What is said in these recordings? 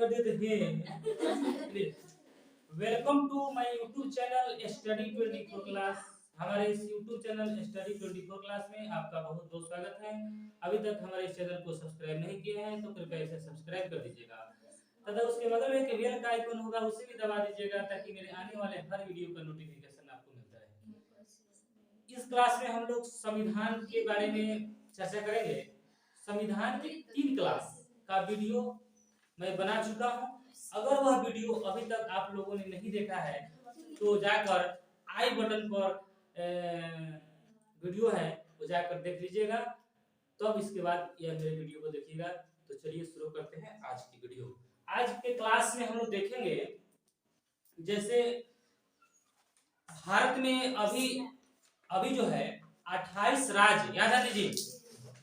कर देते हैं। Welcome to my YouTube channel study 24 class. हमारे इस यूट्यूब चैनल स्टडी 24 क्लास में आपका बहुत बहुत स्वागत है। अभी तक हमारे इस चैनल को सब्सक्राइब नहीं किए हैं तो कृपया इसे सब्सक्राइब कर दीजिएगा तथा उसके बगल में एक बेल का आइकन होगा उसे भी दबा दीजिएगा ताकि मेरे आने वाले हर वीडियो का नोटिफिकेशन आपको मिलता रहे। इस क्लास में हम लोग संविधान के बारे में चर्चा करेंगे। संविधान की 3 क्लास का वीडियो मैं बना चुका हूं। अगर वह वीडियो अभी तक आप लोगों ने नहीं देखा है तो जाकर आई बटन पर वीडियो है वो जाकर देख लीजिएगा। तब इसके बाद यह मेरे वीडियो को देखिएगा। तो चलिए शुरू करते हैं आज की वीडियो। आज के क्लास में हम लोग देखेंगे जैसे भारत में अभी जो है 28 राज्य, याद है जी,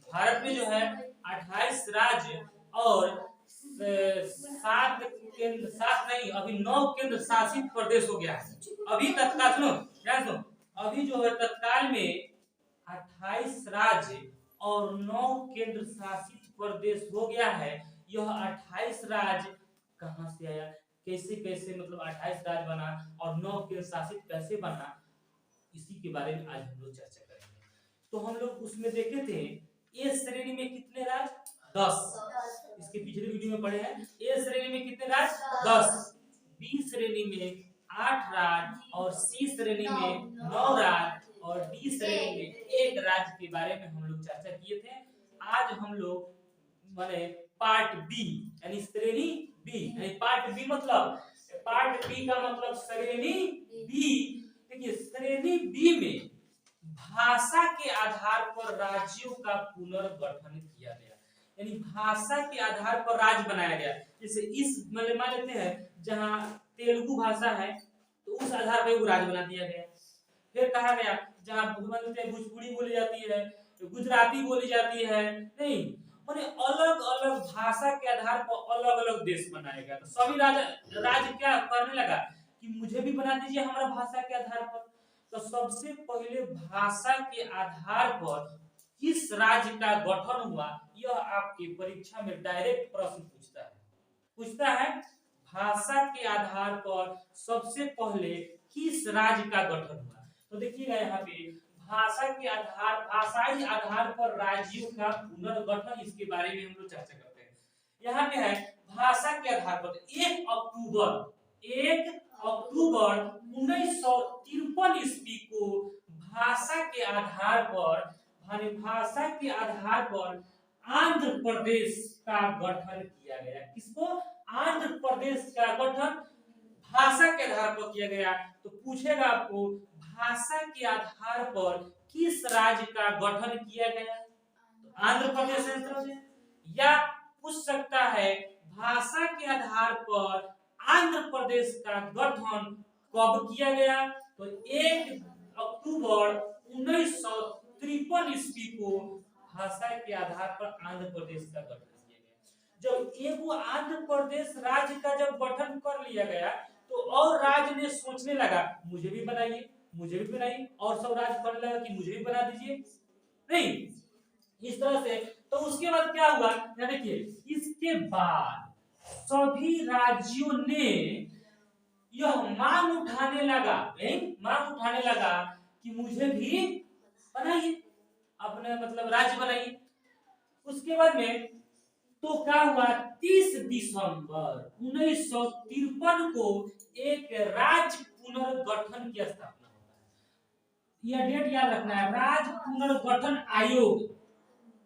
भारत में जो है 28 राज्य और 7 नहीं अभी 9 केंद्र शासित प्रदेश हो गया है। अभी तत्काल सुनो अभी जो है तत्काल में 28 राज्य और 9 केंद्र शासित प्रदेश हो गया है। यह 28 राज्य कहां से आया, कैसे कैसे मतलब 28 राज्य बना और 9 केंद्र शासित कैसे बना, इसी के बारे में आज हम लोग चर्चा करेंगे। तो हम लोग उसमें देखे थे ए श्रेणी में कितने राज्य, 10। इसके पिछले वीडियो में पढ़े हैं। ए श्रेणी में कितने राज्य, 10। बी श्रेणी में 8 राज्य और सी श्रेणी में 9 राज्य और डी श्रेणी में 1 राज्य के बारे में हम लोग चर्चा किए थे। आज हम लोग माने पार्ट बी यानी श्रेणी बी यानी पार्ट बी मतलब पार्ट बी का मतलब श्रेणी बी। देखिए श्रेणी बी में भाषा के आधार पर राज्यों का पुनर्गठन किया गया, यानी भाषा के आधार पर राज्य बनाया गया। जैसे इस मान लेते हैं जहां तेलुगु भाषा है तो उस आधार पर वो राज्य बना दिया गया। फिर कहा गया जहां भोजपुरी बोली जाती है, गुजराती बोली जाती है, नहीं माने अलग अलग भाषा के आधार पर अलग अलग देश बनाया गया। तो सभी राज्य क्या करने लगा कि मुझे भी बना दीजिए हमारा भाषा के आधार पर। तो सबसे पहले भाषा के आधार पर किस राज्य का गठन हुआ, यह आपकी परीक्षा में डायरेक्ट प्रश्न पूछता है। भाषा के आधार पर सबसे पहले किस राज्य का गठन हुआ। तो देखिएगा यहाँ पे भाषाई आधार पर राज्यों का पुनर्गठन, इसके बारे में हम लोग चर्चा करते हैं। यहाँ पे है भाषा के आधार पर 1 अक्टूबर 1953 ईस्वी को भाषा के आधार पर आंध्र प्रदेश का गठन किया गया। किसको, आंध्र प्रदेश का गठन भाषा के आधार पर किया गया। तो पूछेगा आपको भाषा के आधार पर किस राज्य का गठन किया गया, तो आंध्र प्रदेश है। या पूछ सकता है भाषा के आधार पर आंध्र प्रदेश का गठन कब किया गया, तो 1 अक्टूबर 1953 ईस्वी को भाषा के आधार पर आंध्र प्रदेश का गठन किया गया। जब एक आंध्र प्रदेश राज्य का जब गठन कर लिया गया तो और राज्य ने सोचने लगा मुझे भी बनाइए और सब राज्य करने लगा कि मुझे भी बना दीजिए, नहीं इस तरह से। तो उसके बाद क्या हुआ, देखिए इसके बाद सभी राज्यों ने यह मांग उठाने लगा कि मुझे भी बनाइए, अपने मतलब राज्य बनाइए। उसके बाद में तो क्या हुआ, 30 दिसंबर 1953 को एक राज्य पुनर्गठन की स्थापना होता है। यह डेट याद रखना है, राज्य पुनर्गठन आयोग।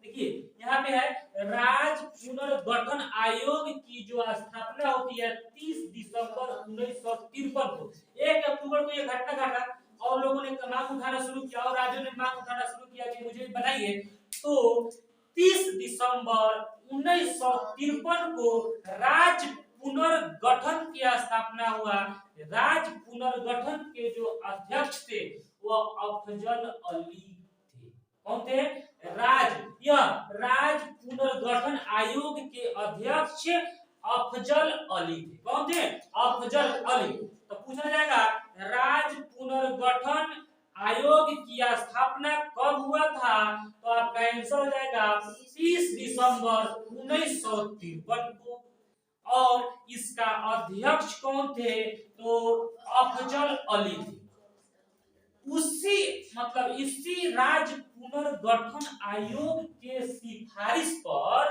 देखिए यहाँ पे है राज्य पुनर्गठन आयोग की जो स्थापना होती है 30 दिसंबर 1953 को। 1 अक्टूबर को यह घटना घटा और लोगों ने मांग उठाना शुरू किया और राज्यों ने मांग उठाना शुरू किया कि मुझे बनाइए। तो 30 दिसंबर 1953 को राज्य पुनर्गठन की स्थापना हुआ। राज्य पुनर्गठन के जो अध्यक्ष थे वह अफजल अली थे। कौन थे, राज्य पुनर्गठन आयोग के अध्यक्ष अफजल अली थे। कौन थे, अफजल अली। तो पूछा जाएगा राज्य पुनर्गठन आयोग की स्थापना कब हुआ था, तो आपका आंसर हो जाएगा 30 दिसंबर 1953 को। और इसका अध्यक्ष कौन थे? तो अफजल अली थे। इसी राज्य पुनर्गठन आयोग के सिफारिश पर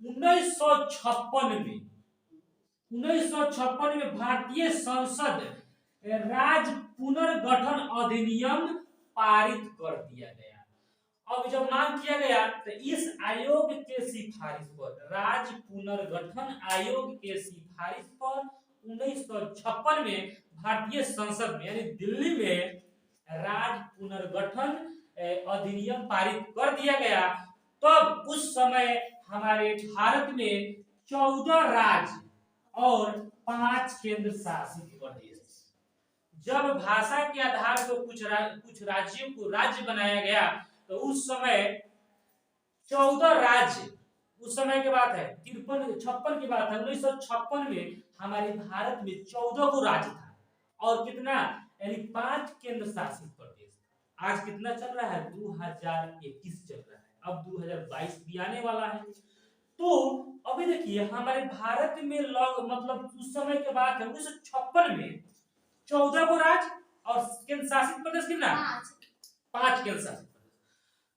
1956 में भारतीय संसद राज्य पुनर्गठन अधिनियम पारित कर दिया गया। अब जब मांग किया गया तो इस आयोग के सिफारिश पर, राज्य पुनर्गठन आयोग के सिफारिश पर 1956 में भारतीय संसद में यानी दिल्ली में राज्य पुनर्गठन अधिनियम पारित कर दिया गया। तब उस समय हमारे भारत में 14 राज्य और 5 केंद्र शासित प्रदेश। जब भाषा के आधार पर कुछ राज्यों को राज्य बनाया गया तो उस समय 14 राज्य, उस समय की बात है 56 की बात है, 1956 में हमारे भारत में 14 को राज्य था और कितना, यानी 5 केंद्र शासित प्रदेश। आज कितना चल रहा है? 2021 चल रहा है, अब 2022 भी आने वाला है। तो अभी देखिए हमारे भारत में उस समय के बाद 1956 में 14 को राज्य और केंद्र शासित प्रदेश कितना? 5 केंद्र शासित प्रदेश।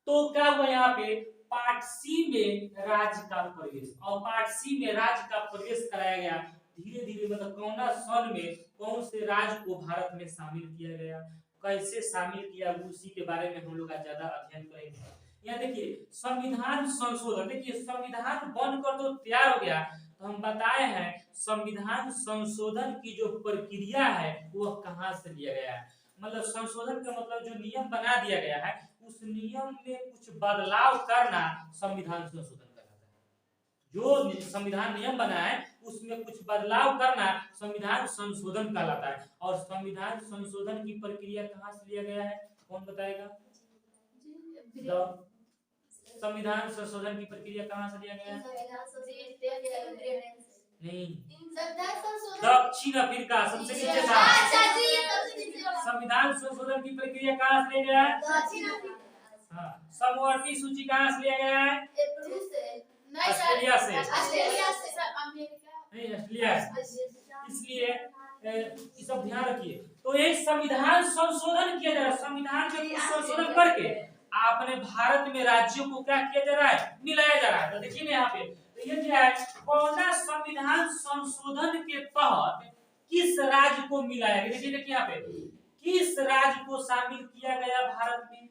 तो क्या हुआ यहाँ पे? पार्ट सी में राज्य का प्रवेश, और पार्ट सी में राज्य का प्रवेश कराया गया। धीरे धीरे कौन सन में कौन से राज्य को भारत में शामिल किया गया, कैसे शामिल किया, उसी के बारे में हम लोग आज ज्यादा अध्ययन करेंगे। यहाँ देखिए संविधान संशोधन, देखिए संविधान बनकर तो तैयार हो गया, तो हम बताए हैं संविधान संशोधन की जो प्रक्रिया है वो कहाँ से लिया गया है। मतलब संशोधन का मतलब जो नियम बना दिया गया है उस नियम में कुछ बदलाव करना संविधान संशोधन कहलाता है। जो संविधान नियम बना है उसमें कुछ बदलाव करना संविधान संशोधन कहलाता है। और संविधान संशोधन की प्रक्रिया कहाँ से लिया गया है, कौन बताएगा? संविधान संशोधन की प्रक्रिया कहाँ से लिया गया है? नहीं, दक्षिण अफ्रीका सबसे नीचे था। संविधान संशोधन की प्रक्रिया कहाँ से लिया गया है? हाँ, समवर्ती सूची कहाँ से लिया गया है? ऑस्ट्रेलिया से। नहीं, ऑस्ट्रेलिया से। इसलिए ये सब ध्यान रखिए। तो ये संविधान संशोधन किया जा रहा है, संविधान में संशोधन करके आपने भारत में राज्यों को क्या किया जा रहा है? मिलाया जा रहा है। तो देखिए ना यहाँ पे, तो ये क्या है? कौन संविधान संशोधन के तहत किस राज्य को मिलाया गया? देखिए यहाँ पे किस राज्य को शामिल किया गया भारत में।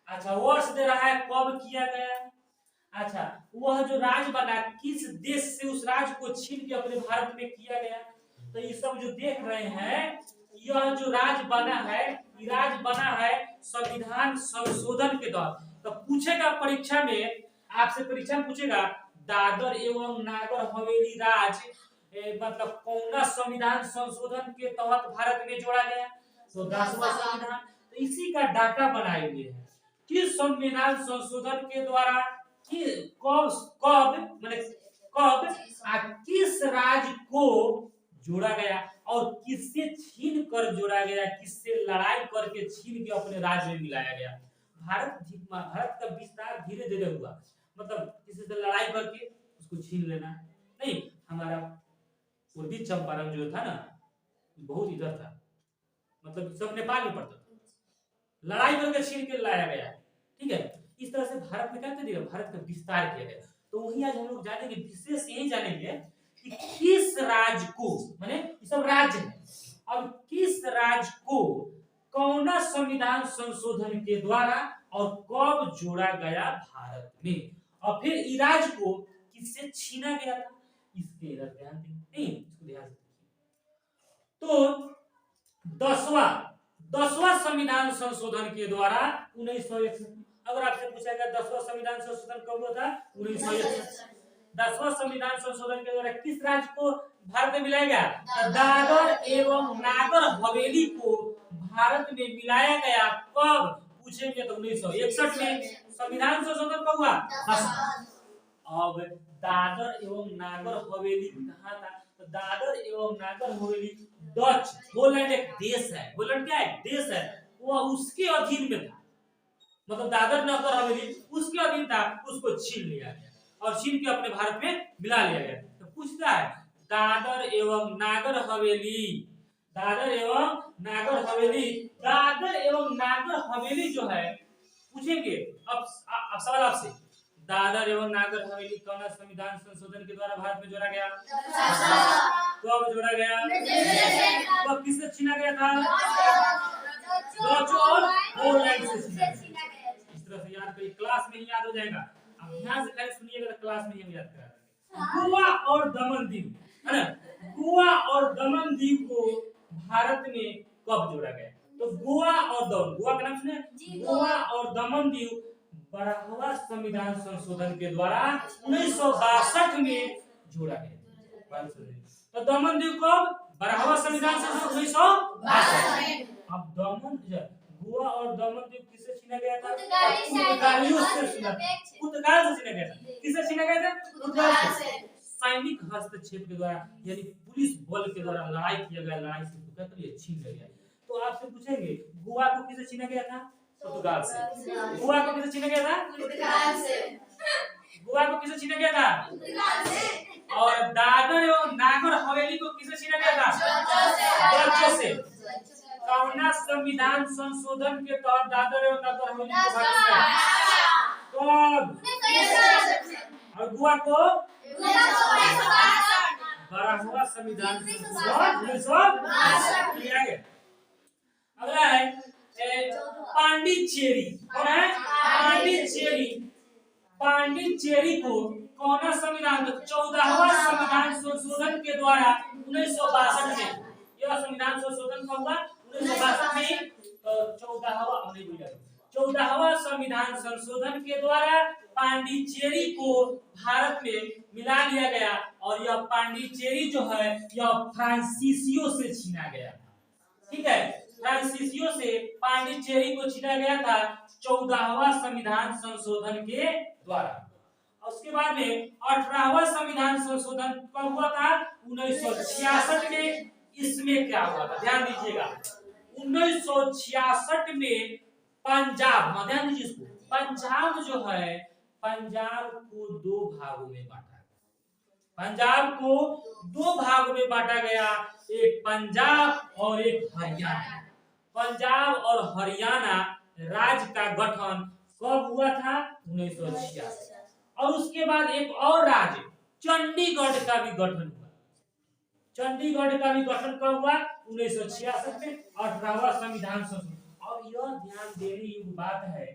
अच्छा, वर्ष दे रहा है कब किया गया। अच्छा, वह जो राज्य बना किस देश से उस राज्य को छीन के अपने भारत में किया गया। तो ये सब जो देख रहे हैं, यह जो राज्य बना है, ये राज्य बना है संविधान संशोधन के तहत। तो पूछेगा परीक्षा में, आपसे परीक्षा में पूछेगा दादर एवं नागर हवेली राज्य मतलब कौन संविधान संशोधन के तहत भारत में जोड़ा गया? तो 10वां संविधान। तो इसी का डाटा बनाए हुए हैं किस संविधान संशोधन के द्वारा कब किस राज्य को जोड़ा गया और किससे छीन कर जोड़ा गया, किससे लड़ाई करके छीन के अपने राज्य में मिलाया गया। भारत का विस्तार धीरे धीरे हुआ, मतलब किसी से लड़ाई करके उसको छीन लेना नहीं। हमारा पूर्वी चंपारण जो था ना, बहुत इधर था, मतलब सब नेपाल में पड़ता था, लड़ाई करके छीन के लाया गया। ठीक है, इस तरह से भारत में क्या कर दिया, भारत का विस्तार किया गया। तो वही आज हम लोग जानेंगे, विशेष यही जानेंगे कि किस राज्य को, माने ये सब राज्य है, अब किस राज्य को कौन संविधान संशोधन के द्वारा और कब जोड़ा गया भारत में, और फिर इस राज्य को किससे छीना गया था, इसके इधर ध्यान दें, इसको ध्यान से। तो 10वां संविधान संशोधन के द्वारा 1961। अगर आपसे पूछा गया 10वां संविधान संशोधन कब हुआ था? 1961। 10वां संविधान संशोधन के द्वारा किस राज्य को भारत में मिलाया गया? दादर एवं नागर हवेली को भारत में मिलाया गया। कब पूछेंगे तो 1961 में। संविधान संशोधन कब हुआ? अब दादर एवं नागर हवेली कहाँ था? तो दादर एवं नागर हवेली डच होलैंड एक देश है, होलैंड क्या है? देश है, वो उसके अधीन में था। मतलब दादर नगर हवेली उसके अधीन था, उसको छीन लिया गया और छीन के अपने भारत में मिला लिया गया। तो पूछता है दादर एवं नागर हवेली, दादर एवं नागर हवेली, दादर एवं नागर हवेली जो है पूछेंगे। अब सवाल आपसे, दादर एवं नागर हवेली कौन संविधान संशोधन के द्वारा भारत में जोड़ा गया? कब जोड़ा गया? कब किससे छीना गया था? डच और पोलैंड से छीना गया। इस तरह से याद करिए, क्लास में ही याद हो जाएगा। आप ध्यान से खाली सुनिएगा तो क्लास में ही हम याद करा देंगे। गोवा और दमन दीव, है ना, गोवा और दमन दीव को भारत में कब जोड़ा गया? तो गोवा और दमन, गोवा का नाम सुने? गोवा और दमन दीव 12वां संविधान संशोधन के द्वारा 1962 में जोड़ा गया। तो दमन दीव कब? 12वां संविधान संशोधन 1962। अब दमन, गोवा और दमन द्वीप किससे छीना गया था? पुर्तगालियों से छीना, पुर्तगाल से छीना गया था। किससे छीना गया था? पुर्तगाल से। सैनिक हस्तक्षेप के द्वारा यानी पुलिस बल के द्वारा लड़ाई किया गया, लड़ाई से तो ये छीन गया। तो आपसे पूछेंगे गोवा को किससे छीना गया था? पुर्तगाल से। गोवा को किससे छीना गया था? पुर्तगाल से। गोवा को किससे छीना गया था? पुर्तगाल से। और दादर एवं नागर हवेली को किससे छीना गया था? डच से। कौना संविधान संशोधन के तहत दादर एवं नागर हवेली को भारत में कब? और गोवा को 12वां संविधान संशोधन 1962 किया गया। अगला है पांडिचेरी। कौन है? पांडिचेरी। पांडिचेरी को कौन संविधान? 14वां संविधान संशोधन के द्वारा 1962 में, यह संविधान संशोधन कब हुआ? 1962 में। 14वां संविधान संशोधन के द्वारा पांडिचेरी को भारत में मिला लिया गया। और यह पांडिचेरी जो है यह फ्रांसीसियों से छीना गया था। ठीक है, फ्रांसीसियों से पांडिचेरी को छीना गया था 14वां संविधान संशोधन के द्वारा। उसके बाद में 18वां संविधान संशोधन कब हुआ था? 1966 में। इसमें क्या हुआ था? ध्यान दीजिएगा, 1966 में पंजाब, ध्यान दीजिए इसको, पंजाब जो है, पंजाब को दो भागों में बांटा। पंजाब को दो भागों में बांटा गया, एक पंजाब और एक हरियाणा। पंजाब और हरियाणा राज्य का गठन कब हुआ था? 1966। और उसके बाद एक और राज्य चंडीगढ़ का भी गठन हुआ। चंडीगढ़ का भी गठन कब हुआ? 1966 में, 18वां संविधान संशोधन। और यह ध्यान देने योग्य बात है,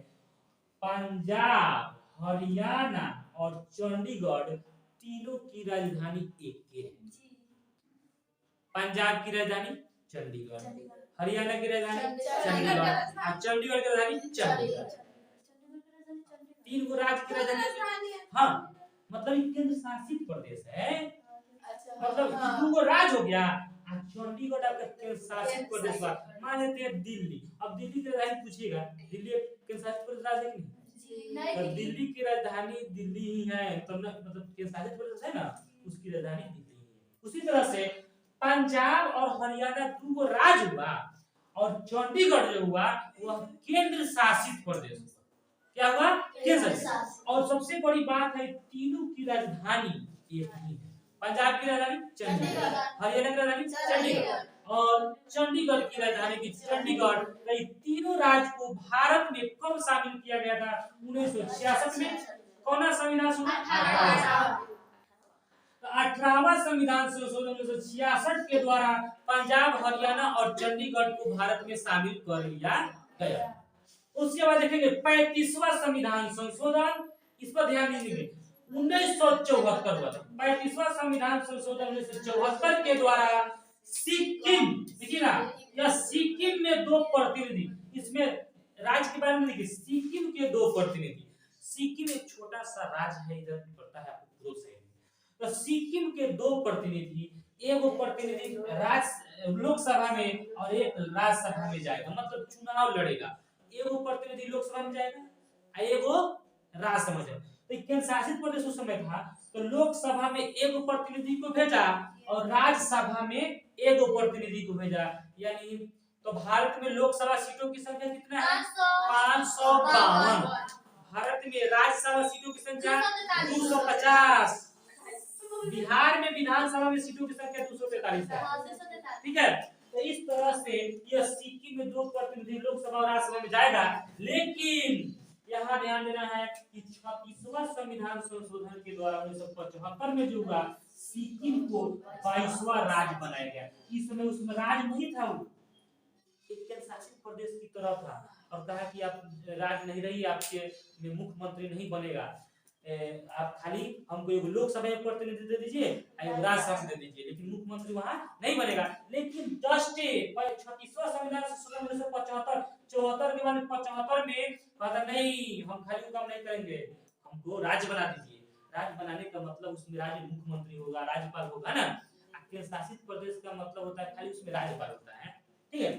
पंजाब, हरियाणा और चंडीगढ़ तीनों की राजधानी एक ही है। पंजाब की राजधानी चंडीगढ़, हरियाणा की राजधानी चंडीगढ़ और चंडीगढ़ की राजधानी चंडीगढ़। तीन को राज्य की राजधानी, हाँ, मतलब केंद्र शासित प्रदेश है। मतलब दो राज्य हो गया। चंडीगढ़ आपका केंद्र शासित प्रदेश हुआ। मान लेते हैं दिल्ली। अब दिल्ली की राजधानी पूछिएगा, दिल्ली केंद्र शासित प्रदेश राज्य है कि नहीं? तो दिल्ली की राजधानी दिल्ली ही है, तो मतलब केंद्र शासित प्रदेश है ना, उसकी राजधानी दिल्ली है। उसी तरह से पंजाब और हरियाणा दो राज्य हुआ और चंडीगढ़ जो हुआ वह केंद्र शासित प्रदेश हुआ। क्या हुआ? केंद्र शासित। और सबसे बड़ी बात है, तीनों की राजधानी एक ही है। पंजाब की राजधानी चंडीगढ़, हरियाणा की राजधानी चंडीगढ़ और चंडीगढ़ की राजधानी की चंडीगढ़। कई तीनों राज्य को भारत में कब शामिल किया गया था? 1966 में। कौन सा संविधान संशोधन? 18वां संविधान संशोधन 1966 के द्वारा पंजाब, हरियाणा और चंडीगढ़ को भारत में शामिल कर लिया गया। उसके बाद देखेंगे 35वां संविधान संशोधन। इस पर ध्यान दीजिए, 1974 हुआ था 35वां संविधान संशोधन 1974 के द्वारा सिक्किम, देखिए ना, यह सिक्किम में दो प्रतिनिधि, इसमें राज्य के बारे में देखिए, सिक्किम के दो प्रतिनिधि। सिक्किम एक छोटा सा राज्य है, इधर पड़ता है आपको से। तो सिक्किम के दो प्रतिनिधि, एक प्रतिनिधि राज्य लोकसभा में और एक राज्यसभा में जाएगा, मतलब चुनाव लड़ेगा। एक प्रतिनिधि लोकसभा में जाएगा, एक राज्यसभा में जाएगा। तो केंद्र शासित प्रदेश उस समय था, तो लोकसभा में एक प्रतिनिधि को भेजा और राज्यसभा में एक प्रतिनिधि को भेजा। यानी तो भारत में लोकसभा सीटों की संख्या कितना है? 552। भारत में राज्यसभा सीटों की संख्या 250। बिहार में विधानसभा में सीटों की संख्या 243 है। ठीक है, तो इस तरह से यह सिक्किम में 2 प्रतिनिधि लोकसभा और राज्यसभा में जाएगा। लेकिन यहाँ ध्यान देना है कि 36वां संविधान संशोधन के द्वारा 1975 में जो हुआ, सिक्किम को 22वां राज्य बनाया गया। इस समय उसमें राज्य नहीं था, वो एक केंद्र शासित प्रदेश की तरह था, और कहा कि आप राज्य नहीं रही, आपके मुख्यमंत्री नहीं बनेगा, आप खाली हमको एक लोकसभा में प्रतिनिधि दे दीजिए, एक राज्यसभा में दे दीजिए, लेकिन मुख्यमंत्री वहां नहीं बनेगा। लेकिन जस्ट 36वां संविधान संशोधन 1975 74 के बाद 75 में कहा नहीं, हम खाली काम नहीं करेंगे, हमको राज्य बना दीजिए। राज्य बनाने का मतलब उसमें राज्य मुख्यमंत्री होगा, राज्यपाल होगा ना। केंद्र शासित प्रदेश का मतलब होता है खाली उसमें राज्यपाल होता है। ठीक है,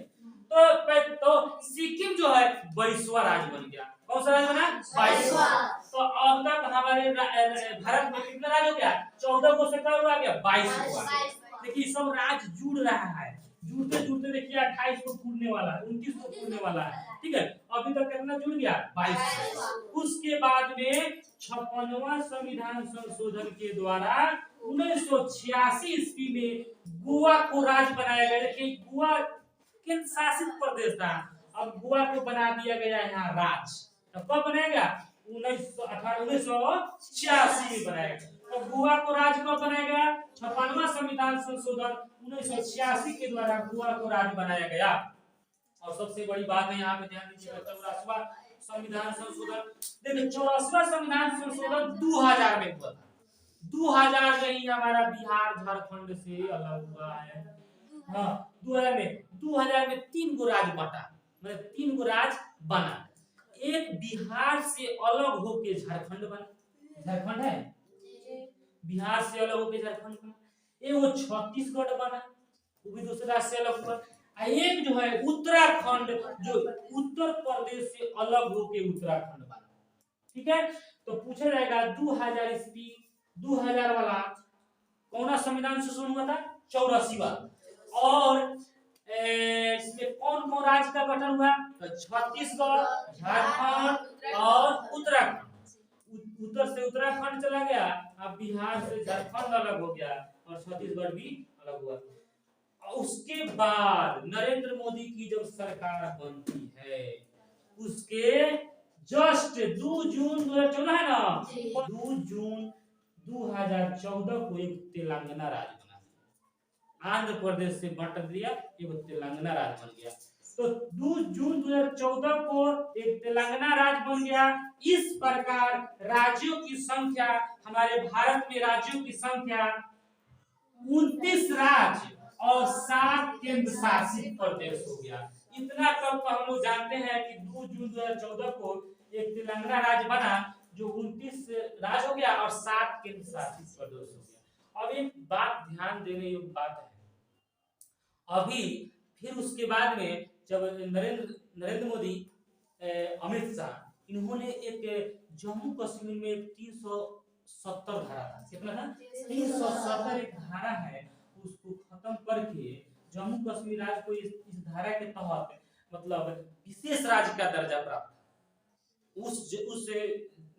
तो सिक्किम जो है 22वां राज्य बन गया। कौन सा राज्य बना? 22वां। तो अब तक हमारे भारत में कितना राज्य हो गया? 14 को से क्या हुआ गया? 22 हुआ। देखिए सब राज्य जुड़ रहा है, जुड़ते जुड़ते देखिए 28 को पूरने वाला है, 29 को पूरने वाला है। ठीक है, अभी तक कितना जुड़ गया? 22। उसके बाद में 56वां संविधान संशोधन के द्वारा 1986 ईस्वी में गोवा को राज्य बनाया गया। देखिए गोवा केंद्र शासित प्रदेश था, अब गोवा को बना दिया गया यहाँ राज्य। तो कब बनाएगा? 1986 में बनाया गया। तो गोवा को राज्य कब बनाया गया? 56वां संविधान संशोधन 1986 के द्वारा गोवा को राज्य बनाया गया। और सबसे बड़ी बात है यहाँ पे ध्यान दीजिएगा, 84वां संविधान संशोधन। देखिए 84वां संविधान संशोधन 2000 में हुआ था। 2000 में ही हमारा बिहार झारखंड से अलग हुआ है। हाँ 2000 में 3 गो राज्य बटा, मतलब 3 गो राज्य बना। एक बिहार से अलग होके झारखंड बना, झारखंड है, बिहार से अलग होके झारखंड बना। एक वो छत्तीसगढ़ बना, वो भी दूसरे राज्य से अलग हुआ। एक जो है उत्तराखंड, जो उत्तर प्रदेश से अलग होके उत्तराखंड बना। ठीक है, तो पूछा जाएगा 2000 ईस्वी 2000 वाला कौन संविधान संशोधन हुआ था? 84वां। और इसमें कौन कौन राज्य का गठन हुआ? तो छत्तीसगढ़, झारखंड और उत्तराखंड। उत्तर से उत्तराखंड चला गया, अब बिहार से झारखंड अलग हो गया और छत्तीसगढ़ भी अलग हुआ। उसके बाद नरेंद्र मोदी की जब सरकार बनती है, उसके जस्ट 2 जून 2014 है ना, 2 जून 2014 को एक तेलंगाना राज्य बना दिया। आंध्र प्रदेश से बंट दिया, एक तेलंगाना राज्य बन गया। तो 2 जून 2014 को एक तेलंगाना राज्य बन गया। इस प्रकार राज्यों की संख्या, हमारे भारत में राज्यों की संख्या 29 राज्य और 7 केंद्र शासित प्रदेश हो गया। इतना तक तो हम लोग जानते हैं कि 2 जून 2014 को एक तेलंगाना राज्य बना, जो 29 राज्य हो गया और 7 केंद्र शासित प्रदेश हो गया। अब एक बात ध्यान देने योग्य बात है, अभी फिर उसके बाद में जब नरेंद्र मोदी, अमित शाह, इन्होंने एक जम्मू कश्मीर में 370 धारा था, कितना था? 370 एक धारा है, उसको खत्म करके जम्मू कश्मीर राज्य को इस धारा के तहत मतलब विशेष राज्य का दर्जा प्राप्त। उस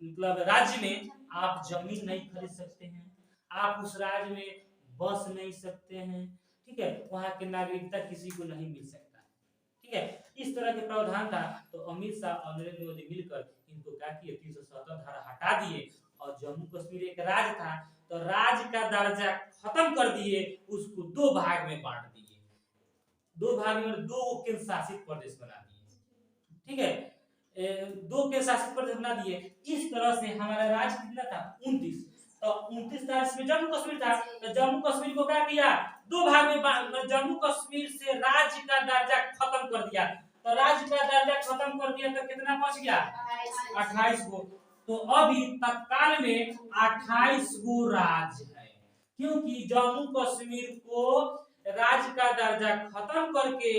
मतलब राज्य में आप जमीन नहीं खरीद सकते हैं, आप उस राज्य में बस नहीं सकते हैं। ठीक है, वहां की नागरिकता किसी को नहीं मिल सकता। ठीक है, इस तरह के प्रावधान था। तो अमित शाह और नरेंद्र मोदी मिलकर इनको क्या किए? 370 धारा हटा दिए और जम्मू कश्मीर एक राज्य था, तो राज्य का दर्जा खत्म कर दिए, उसको 2 भाग में बांट दिए। 2 भाग में 2 केंद्र शासित प्रदेश बना दिए। ठीक है, 2 केंद्र शासित प्रदेश बना दिए। इस तरह से हमारा राज्य कितना था? 29। तो 29 था, इसमें जम्मू कश्मीर था, तो जम्मू कश्मीर को क्या किया? 2 भाग में जम्मू कश्मीर से राज्य का दर्जा खत्म कर दिया। तो राज्य का दर्जा खत्म कर दिया तो कितना बच गया? 28 को। तो अभी तत्काल में 28 गो राज्य है, क्योंकि जम्मू कश्मीर को राज्य का दर्जा खत्म करके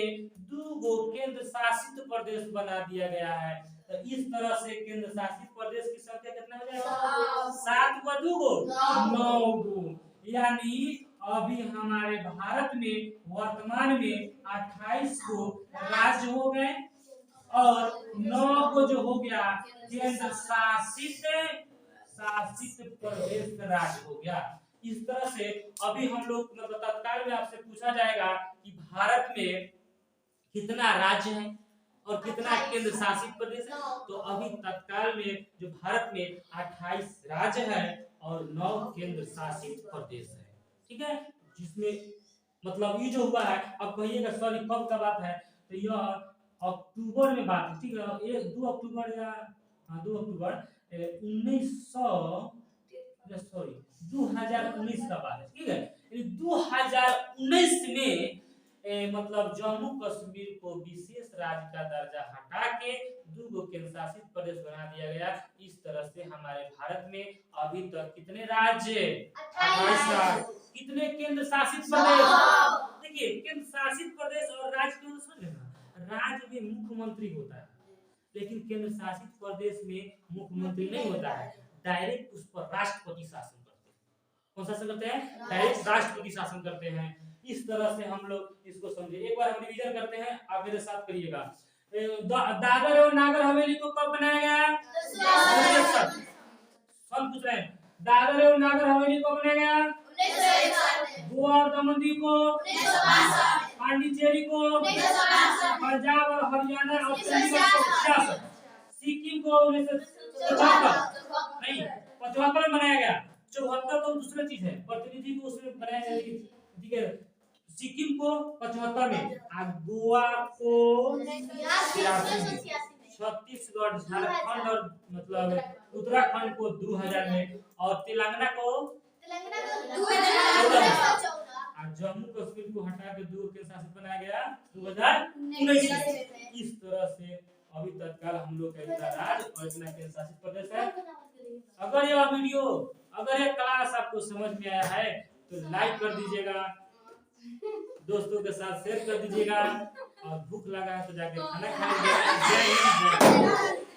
2 गो केंद्र शासित प्रदेश बना दिया गया है। तो इस तरह से केंद्र शासित प्रदेश की संख्या कितना हो जाएगा? 7 को 2 गो 9 गो। यानी अभी हमारे भारत में वर्तमान में 28 को राज्य हो गए और 9 को जो हो गया केंद्र शासित प्रदेश राज्य हो गया। इस तरह से अभी हम लोग मतलब तत्काल में आपसे पूछा जाएगा कि भारत में कितना राज्य है और कितना केंद्र शासित प्रदेश है। तो अभी तत्काल में जो भारत में 28 राज्य है और 9 केंद्र शासित प्रदेश है। ठीक है, जिसमें मतलब ये जो हुआ है, अब कहिएगा सॉरी कब का बात है, तो यह अक्टूबर में बात है। ठीक है, ये 2 अक्टूबर या 2 अक्टूबर 2019 का बात है। ठीक है, 2019 में मतलब जम्मू कश्मीर को विशेष राज्य का दर्जा हटा के 2 केंद्र शासित प्रदेश बना दिया गया। इस तरह से हमारे भारत में अभी तक कितने राज्य? 28 राज्य। कितने केंद्र शासित प्रदेश? देखिए, केंद्र शासित प्रदेश और राज्य के समझ रहे हैं, राज्य में मुख्यमंत्री होता है, लेकिन केंद्र शासित प्रदेश में मुख्यमंत्री नहीं होता है, डायरेक्ट उस पर राष्ट्रपति शासन करते हैं। कौन शासन करते हैं? डायरेक्ट राष्ट्रपति शासन करते हैं। इस तरह से हम लोग इसको समझे। एक बार हम रिवीजन करते हैं, आप मेरे साथ करिएगा। दादर और नागर हवेली को कब बनाया गया? सन पूछ रहे हैं, दादर और नागर हवेली को बनाया गया? गोवा और दमन दीव को? पांडिचेरी को? पंजाब और हरियाणा और चंडीगढ़ को 66, सिक्किम को 1974 नहीं 75 में बनाया गया। 74 तो दूसरी चीज है, प्रतिनिधि को उसमें बनाया गया। ठीक है, सिक्किम को 75 में, और गोवा को 86 में, छत्तीसगढ़, झारखंड और मतलब उत्तराखंड को 2000 में, और तेलंगाना को 2014 में, और जम्मू कश्मीर को हटा के 2 केंद्र शासित बनाया गया 2019 में। इस तरह से अभी तत्काल हम लोग का इतना राज्य और इतना केंद्र शासित प्रदेश है। अगर यह वीडियो, अगर यह क्लास आपको समझ में आया है तो लाइक कर दीजिएगा, दोस्तों के साथ शेयर कर दीजिएगा, और भूख लगा है तो जाके खाना खाइए। जय हिंद, जय भारत।